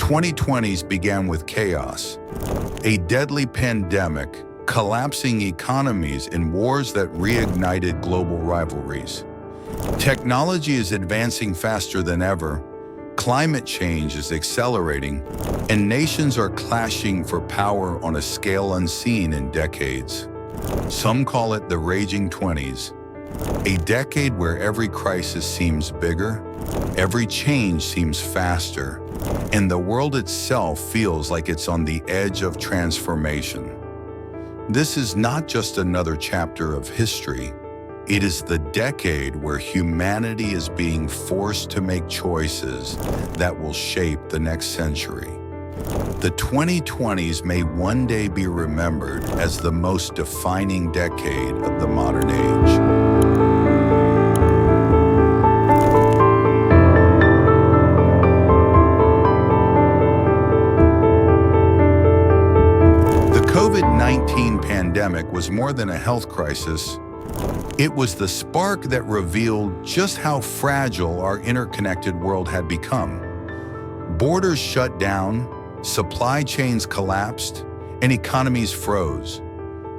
2020s began with chaos, a deadly pandemic, collapsing economies, and wars that reignited global rivalries. Technology is advancing faster than ever, climate change is accelerating, and nations are clashing for power on a scale unseen in decades. Some call it the Raging 20s, a decade where every crisis seems bigger, every change seems faster, and the world itself feels like it's on the edge of transformation. This is not just another chapter of history. It is the decade where humanity is being forced to make choices that will shape the next century. The 2020s may one day be remembered as the most defining decade of the modern age. The COVID-19 pandemic was more than a health crisis. It was the spark that revealed just how fragile our interconnected world had become. Borders shut down, supply chains collapsed, and economies froze.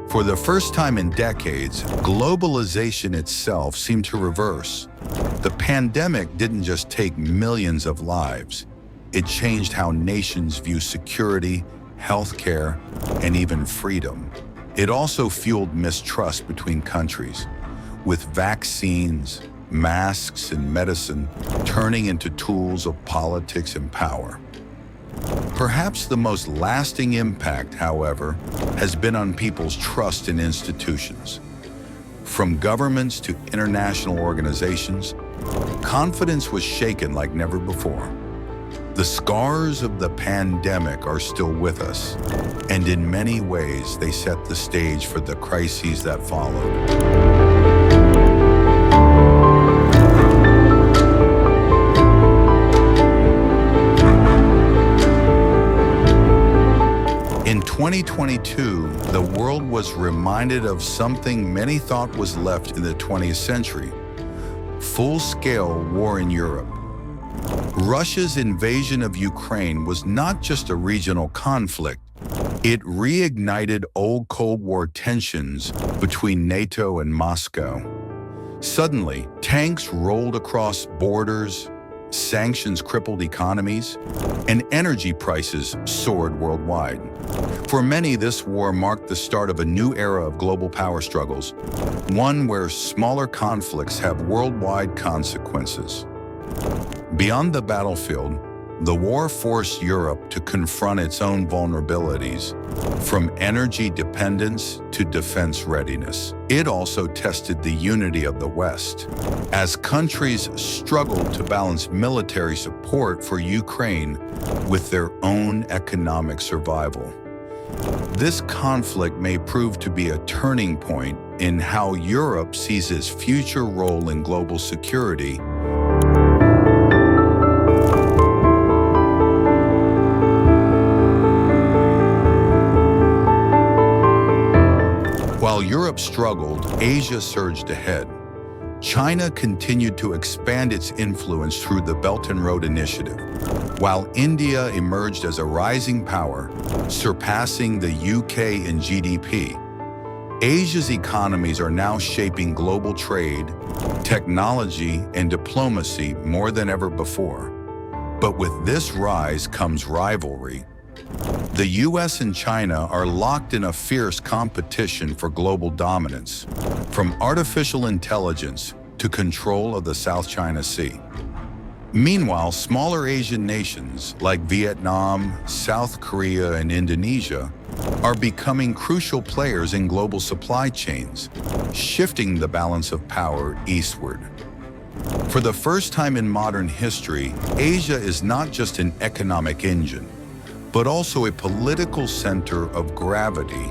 For the first time in decades, globalization itself seemed to reverse. The pandemic didn't just take millions of lives. It changed how nations view security, healthcare, and even freedom. It also fueled mistrust between countries, with vaccines, masks, and medicine turning into tools of politics and power. Perhaps the most lasting impact, however, has been on people's trust in institutions. From governments to international organizations, confidence was shaken like never before. The scars of the pandemic are still with us, and in many ways they set the stage for the crises that followed. In 2022, the world was reminded of something many thought was left in the 20th century: full-scale war in Europe. Russia's invasion of Ukraine was not just a regional conflict. It reignited old Cold War tensions between NATO and Moscow. Suddenly, tanks rolled across borders, sanctions crippled economies, and energy prices soared worldwide. For many, this war marked the start of a new era of global power struggles, one where smaller conflicts have worldwide consequences. Beyond the battlefield, the war forced Europe to confront its own vulnerabilities, from energy dependence to defense readiness. It also tested the unity of the West, as countries struggled to balance military support for Ukraine with their own economic survival. This conflict may prove to be a turning point in how Europe sees its future role in global security. While Europe struggled, Asia surged ahead. China continued to expand its influence through the Belt and Road Initiative, while India emerged as a rising power, surpassing the UK in GDP. Asia's economies are now shaping global trade, technology, and diplomacy more than ever before. But with this rise comes rivalry. The US and China are locked in a fierce competition for global dominance, from artificial intelligence to control of the South China Sea. Meanwhile, smaller Asian nations like Vietnam, South Korea, and Indonesia are becoming crucial players in global supply chains, shifting the balance of power eastward. For the first time in modern history, Asia is not just an economic engine, but also a political center of gravity,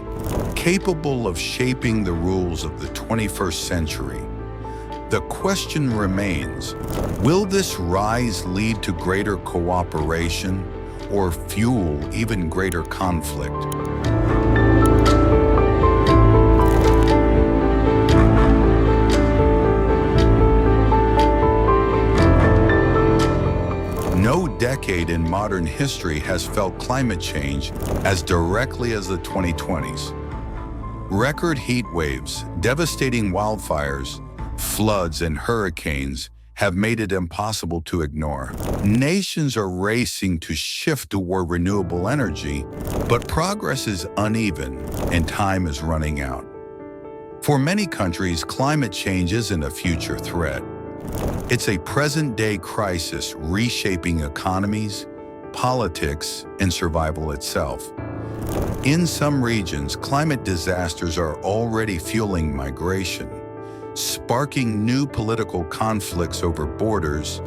capable of shaping the rules of the 21st century. The question remains, will this rise lead to greater cooperation or fuel even greater conflict? No decade in modern history has felt climate change as directly as the 2020s. Record heat waves, devastating wildfires, floods, and hurricanes have made it impossible to ignore. Nations are racing to shift toward renewable energy, but progress is uneven and time is running out. For many countries, climate change isn't a future threat. It's a present-day crisis reshaping economies, politics, and survival itself. In some regions, climate disasters are already fueling migration, sparking new political conflicts over borders,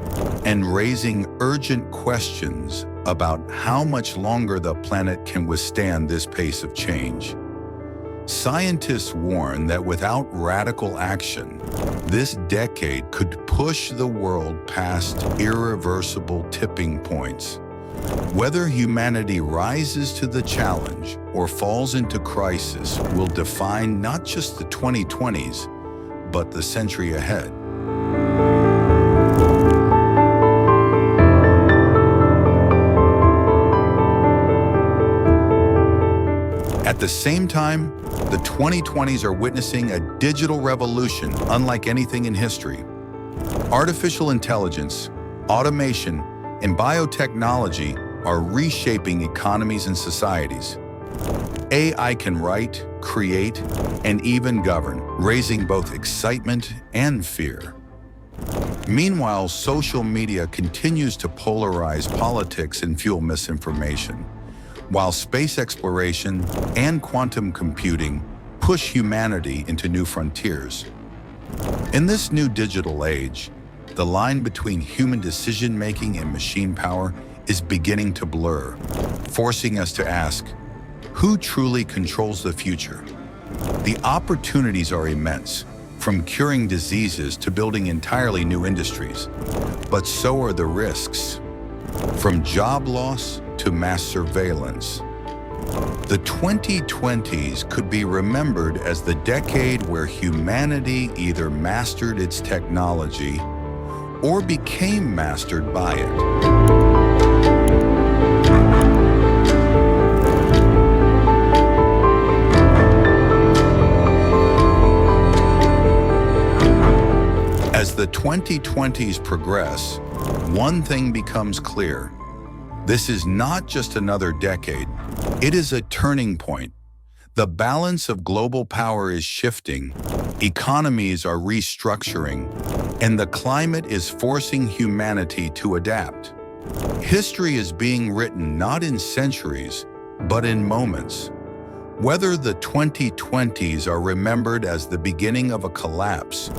and raising urgent questions about how much longer the planet can withstand this pace of change. Scientists warn that without radical action, this decade could push the world past irreversible tipping points. Whether humanity rises to the challenge or falls into crisis will define not just the 2020s, but the century ahead. At the same time, the 2020s are witnessing a digital revolution unlike anything in history. Artificial intelligence, automation, and biotechnology are reshaping economies and societies. AI can write, create, and even govern, raising both excitement and fear. Meanwhile, social media continues to polarize politics and fuel misinformation, while space exploration and quantum computing push humanity into new frontiers. In this new digital age, the line between human decision-making and machine power is beginning to blur, forcing us to ask, who truly controls the future? The opportunities are immense, from curing diseases to building entirely new industries. But so are the risks, from job loss to mass surveillance. The 2020s could be remembered as the decade where humanity either mastered its technology or became mastered by it. As the 2020s progress, one thing becomes clear. This is not just another decade, it is a turning point. The balance of global power is shifting, economies are restructuring, and the climate is forcing humanity to adapt. History is being written not in centuries, but in moments. Whether the 2020s are remembered as the beginning of a collapse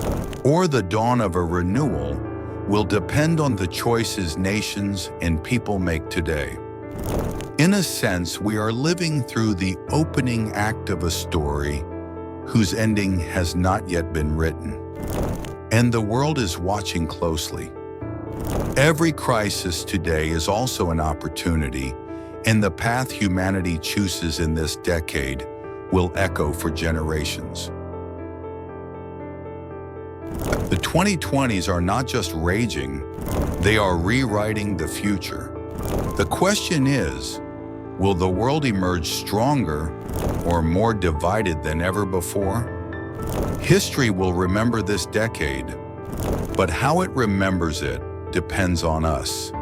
or the dawn of a renewal will depend on the choices nations and people make today. In a sense, we are living through the opening act of a story whose ending has not yet been written. And the world is watching closely. Every crisis today is also an opportunity, and the path humanity chooses in this decade will echo for generations. The 2020s are not just raging, they are rewriting the future. The question is, will the world emerge stronger or more divided than ever before? History will remember this decade, but how it remembers it depends on us.